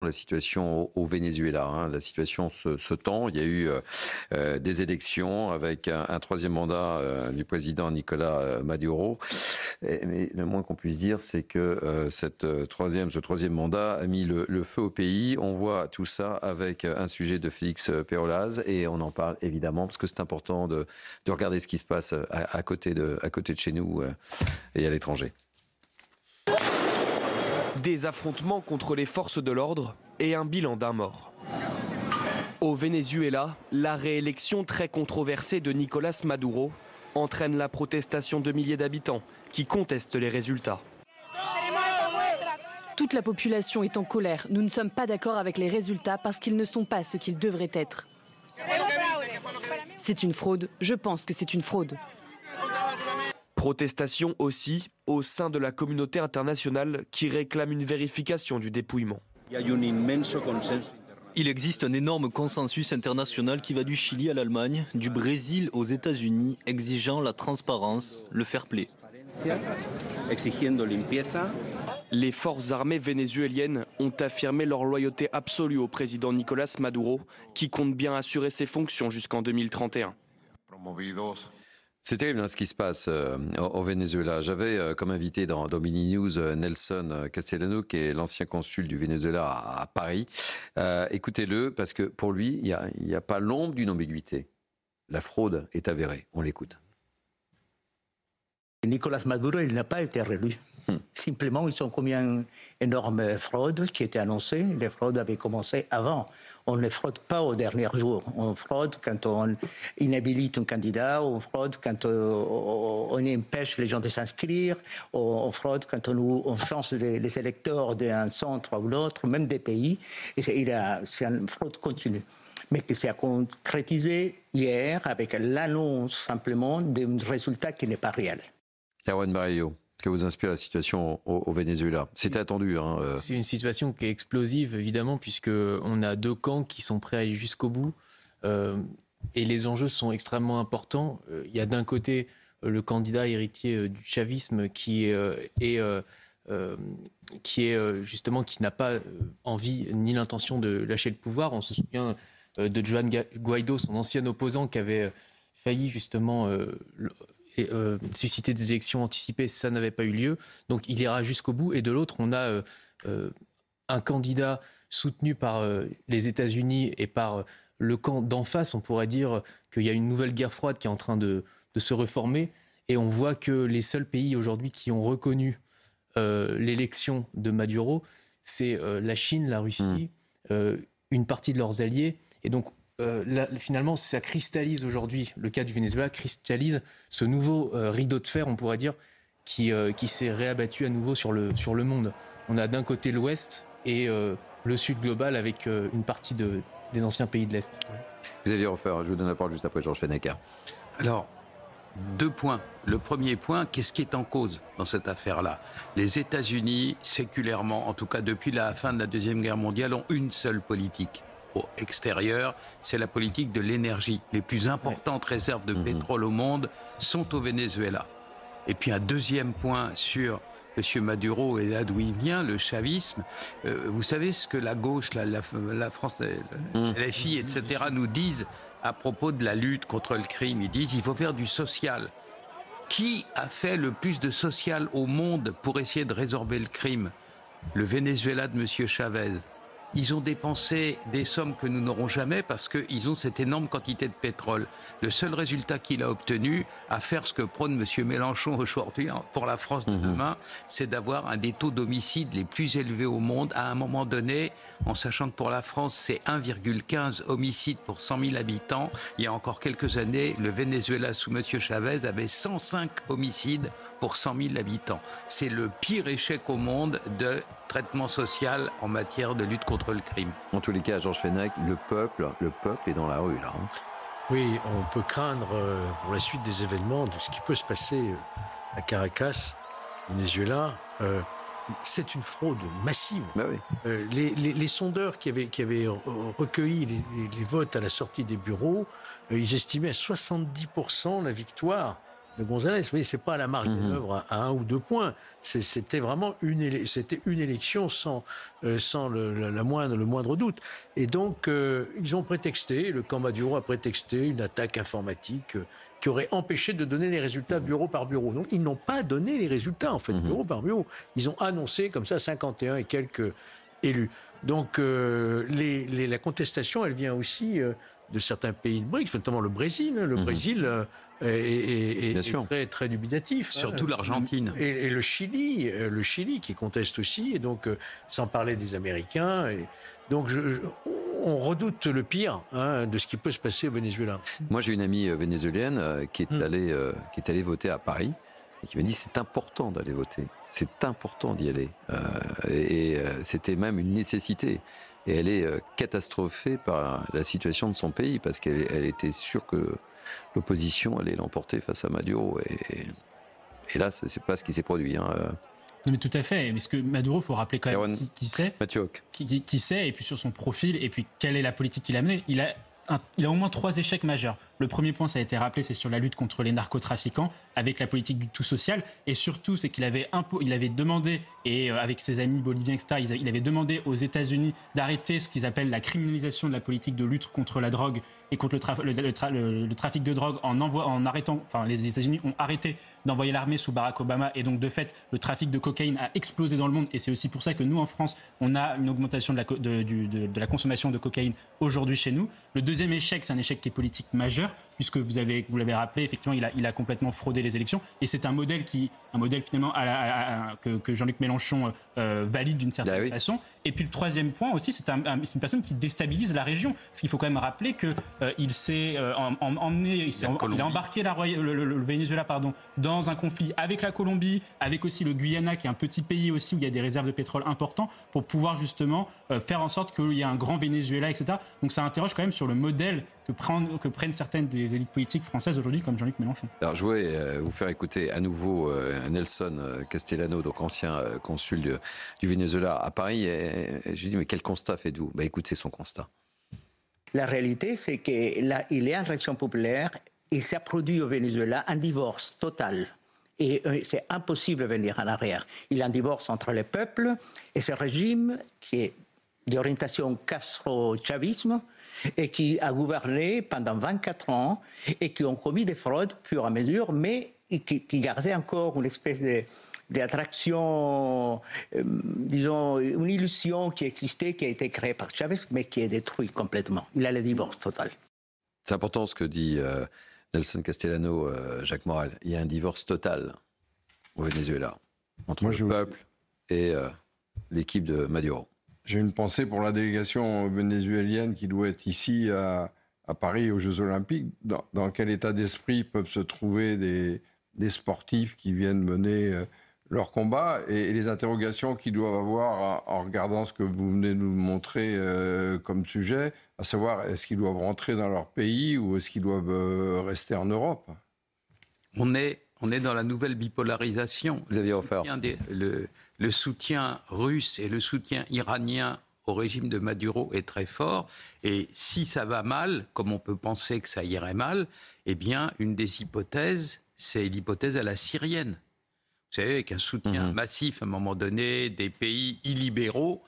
La situation au Venezuela, hein. La situation se tend. Il y a eu des élections avec un troisième mandat du président Nicolas Maduro. Mais le moins qu'on puisse dire, c'est que ce troisième mandat a mis le feu au pays. On voit tout ça avec un sujet de Félix Péolaz et on en parle évidemment parce que c'est important de regarder ce qui se passe à côté de chez nous et à l'étranger. Des affrontements contre les forces de l'ordre et un bilan d'un mort. Au Venezuela, la réélection très controversée de Nicolás Maduro entraîne la protestation de milliers d'habitants qui contestent les résultats. Toute la population est en colère. Nous ne sommes pas d'accord avec les résultats parce qu'ils ne sont pas ce qu'ils devraient être. C'est une fraude. Je pense que c'est une fraude. Protestation aussi au sein de la communauté internationale qui réclame une vérification du dépouillement. Il existe un énorme consensus international qui va du Chili à l'Allemagne, du Brésil aux États-Unis, exigeant la transparence, le fair play. Les forces armées vénézuéliennes ont affirmé leur loyauté absolue au président Nicolás Maduro, qui compte bien assurer ses fonctions jusqu'en 2031. C'est terrible ce qui se passe au Venezuela. J'avais comme invité dans Mini News Nelson Castellano, qui est l'ancien consul du Venezuela à Paris. Écoutez-le, parce que pour lui, il n'y a pas l'ombre d'une ambiguïté. La fraude est avérée. On l'écoute. Nicolás Maduro, il n'a pas été réélu. Simplement, ils ont commis une énorme fraude qui était annoncée. Les fraudes avaient commencé avant. On ne fraude pas au dernier jour. On fraude quand on inhabilite un candidat, on fraude quand on empêche les gens de s'inscrire, on fraude quand on change les électeurs d'un centre à l'autre, même des pays. C'est une fraude continue. Mais qui s'est concrétisé hier avec l'annonce simplement d'un résultat qui n'est pas réel. Erwan Barrio, que vous inspire la situation au Venezuela? C'était attendu. C'est une situation qui est explosive, évidemment, puisqu'on a deux camps qui sont prêts à aller jusqu'au bout. Et les enjeux sont extrêmement importants. Il y a d'un côté le candidat héritier du chavisme qui n'a pas envie ni l'intention de lâcher le pouvoir. On se souvient de Juan Guaido, son ancien opposant, qui avait failli justement susciter des élections anticipées, ça n'avait pas eu lieu. Donc il ira jusqu'au bout. Et de l'autre, on a un candidat soutenu par les États-Unis et par le camp d'en face. On pourrait dire qu'il y a une nouvelle guerre froide qui est en train de se reformer. Et on voit que les seuls pays aujourd'hui qui ont reconnu l'élection de Maduro, c'est la Chine, la Russie, une partie de leurs alliés. Et donc, là, finalement, ça cristallise aujourd'hui, le cas du Venezuela cristallise ce nouveau rideau de fer, on pourrait dire, qui s'est réabattu à nouveau sur le monde. On a d'un côté l'Ouest et le Sud global avec une partie des anciens pays de l'Est. Xavier Hofer, je vous donne la parole juste après Georges Fenech. Alors, 2 points. Le premier point, qu'est-ce qui est en cause dans cette affaire-là? Les États-Unis, séculairement, en tout cas depuis la fin de la Deuxième Guerre mondiale, ont une seule politique. Au extérieur, c'est la politique de l'énergie. Les plus importantes réserves de pétrole au monde sont au Venezuela. Et puis un deuxième point sur M. Maduro et là d'où il vient, le chavisme. Vous savez ce que la gauche, la France, LFI, etc. nous disent à propos de la lutte contre le crime? Ils disent qu'il faut faire du social. Qui a fait le plus de social au monde pour essayer de résorber le crime? Le Venezuela de M. Chavez. Ils ont dépensé des sommes que nous n'aurons jamais parce qu'ils ont cette énorme quantité de pétrole. Le seul résultat qu'il a obtenu à faire ce que prône M. Mélenchon aujourd'hui pour la France de demain, c'est d'avoir un des taux d'homicide les plus élevés au monde à un moment donné, en sachant que pour la France, c'est 1,15 homicides pour 100 000 habitants. Il y a encore quelques années, le Venezuela sous M. Chavez avait 105 homicides pour 100 000 habitants. C'est le pire échec au monde de traitement social en matière de lutte contre le crime. En tous les cas, Georges Fenech, le peuple est dans la rue, là. Oui, on peut craindre pour la suite des événements de ce qui peut se passer à Caracas, au Venezuela. C'est une fraude massive. Bah oui. Les sondeurs qui avaient recueilli les votes à la sortie des bureaux, ils estimaient à 70% la victoire de González. Vous voyez, c'est pas à la marge de l'œuvre à 1 ou 2 points. C'était vraiment une élection sans le moindre doute. Et donc, ils ont prétexté, le camp Maduro a prétexté une attaque informatique qui aurait empêché de donner les résultats bureau par bureau. Donc, ils n'ont pas donné les résultats, en fait, bureau par bureau. Ils ont annoncé comme ça 51 et quelques élus. Donc, la contestation, elle vient aussi de certains pays de BRICS, notamment le Brésil. Le Brésil est très, très dubitatif. Surtout l'Argentine. Et le Chili qui conteste aussi, et donc sans parler des Américains. Et donc on redoute le pire de ce qui peut se passer au Venezuela. Moi j'ai une amie vénézuélienne qui est allée voter à Paris et qui m'a dit c'est important d'aller voter, c'est important d'y aller. C'était même une nécessité. Et elle est catastrophée par la situation de son pays parce qu'elle était sûre que l'opposition allait l'emporter face à Maduro. Et là, c'est pas ce qui s'est produit. Non, mais tout à fait. Parce que Maduro, il faut rappeler quand même qui c'est. Qui c'est, et puis sur son profil, et puis quelle est la politique qu'il a menée. Il a au moins 3 échecs majeurs. Le premier point, ça a été rappelé, c'est sur la lutte contre les narcotrafiquants, avec la politique du tout social. Et surtout, c'est qu'il avait demandé, et avec ses amis boliviens, etc., il avait demandé aux États-Unis d'arrêter ce qu'ils appellent la criminalisation de la politique de lutte contre la drogue et contre le trafic de drogue en arrêtant, enfin les États-Unis ont arrêté d'envoyer l'armée sous Barack Obama, et donc de fait, le trafic de cocaïne a explosé dans le monde. Et c'est aussi pour ça que nous, en France, on a une augmentation de la consommation de cocaïne aujourd'hui chez nous. Le deuxième échec, c'est un échec qui est politique majeur, puisque vous l'avez rappelé, effectivement, il a complètement fraudé les élections. Et c'est un modèle finalement que Jean-Luc Mélenchon valide d'une certaine façon. Et puis le troisième point aussi, c'est une personne qui déstabilise la région. Parce qu'il faut quand même rappeler qu'il s'est emmené, il a embarqué le Venezuela dans un conflit avec la Colombie, avec aussi le Guyana, qui est un petit pays aussi où il y a des réserves de pétrole importantes, pour pouvoir justement faire en sorte qu'il y ait un grand Venezuela, etc. Donc ça interroge quand même sur le modèle que prennent certaines des élites politiques françaises aujourd'hui, comme Jean-Luc Mélenchon. Alors je voulais vous faire écouter à nouveau Nelson Castellano, donc ancien consul du Venezuela à Paris. Et je lui dis, mais quel constat faites-vous ? Écoutez son constat. La réalité, c'est qu'il y a une réaction populaire et ça produit au Venezuela un divorce total. Et c'est impossible de venir en arrière. Il y a un divorce entre les peuples et ce régime qui est d'orientation castro-chavisme et qui a gouverné pendant 24 ans et qui ont commis des fraudes au fur et à mesure, mais qui gardait encore une espèce d'attraction, disons, une illusion qui existait, qui a été créée par Chavez, mais qui est détruite complètement. Il a le divorce total. C'est important ce que dit Nelson Castellano, Jacques Morel. Il y a un divorce total au Venezuela entre le peuple et l'équipe de Maduro. J'ai une pensée pour la délégation vénézuélienne qui doit être ici à Paris aux Jeux Olympiques. Dans quel état d'esprit peuvent se trouver des sportifs qui viennent mener leur combat et les interrogations qu'ils doivent avoir en regardant ce que vous venez de nous montrer comme sujet, à savoir est-ce qu'ils doivent rentrer dans leur pays ou est-ce qu'ils doivent rester en Europe ? On est dans la nouvelle bipolarisation. Vous aviez offert. Le soutien russe et le soutien iranien au régime de Maduro est très fort. Et si ça va mal, comme on peut penser que ça irait mal, eh bien, une des hypothèses, c'est l'hypothèse à la syrienne. Vous savez, avec un soutien massif, à un moment donné, des pays illibéraux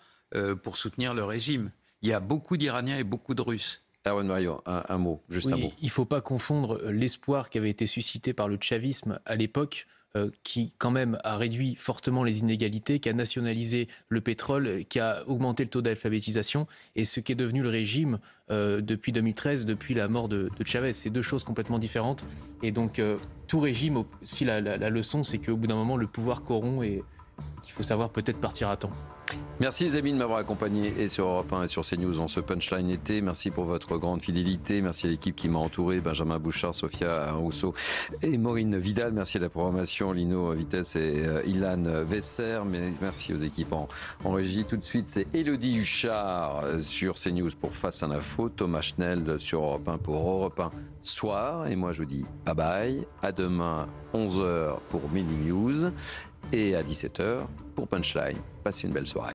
pour soutenir le régime. Il y a beaucoup d'Iraniens et beaucoup de Russes. Erwan Mario, un mot, juste un mot. Il ne faut pas confondre l'espoir qui avait été suscité par le chavisme à l'époque, qui quand même a réduit fortement les inégalités, qui a nationalisé le pétrole, qui a augmenté le taux d'alphabétisation, et ce qui est devenu le régime depuis 2013, depuis la mort de Chavez. C'est deux choses complètement différentes. Et donc tout régime, si la leçon, c'est qu'au bout d'un moment, le pouvoir corrompt et qu'il faut savoir peut-être partir à temps. Merci Zémine de m'avoir accompagné et sur Europe 1 et sur CNews en ce Punchline été. Merci pour votre grande fidélité. Merci à l'équipe qui m'a entouré, Benjamin Bouchard, Sophia Rousseau et Maureen Vidal. Merci à la programmation, Lino Vitesse et Ilan Vesser. Merci aux équipes en régie. Tout de suite, c'est Élodie Huchard sur CNews pour Face à l'info, Thomas Schnell sur Europe 1 pour Europe 1 Soir. Et moi, je vous dis bye bye. À demain, 11h pour Mini News et à 17h pour Punchline. Passez une belle soirée.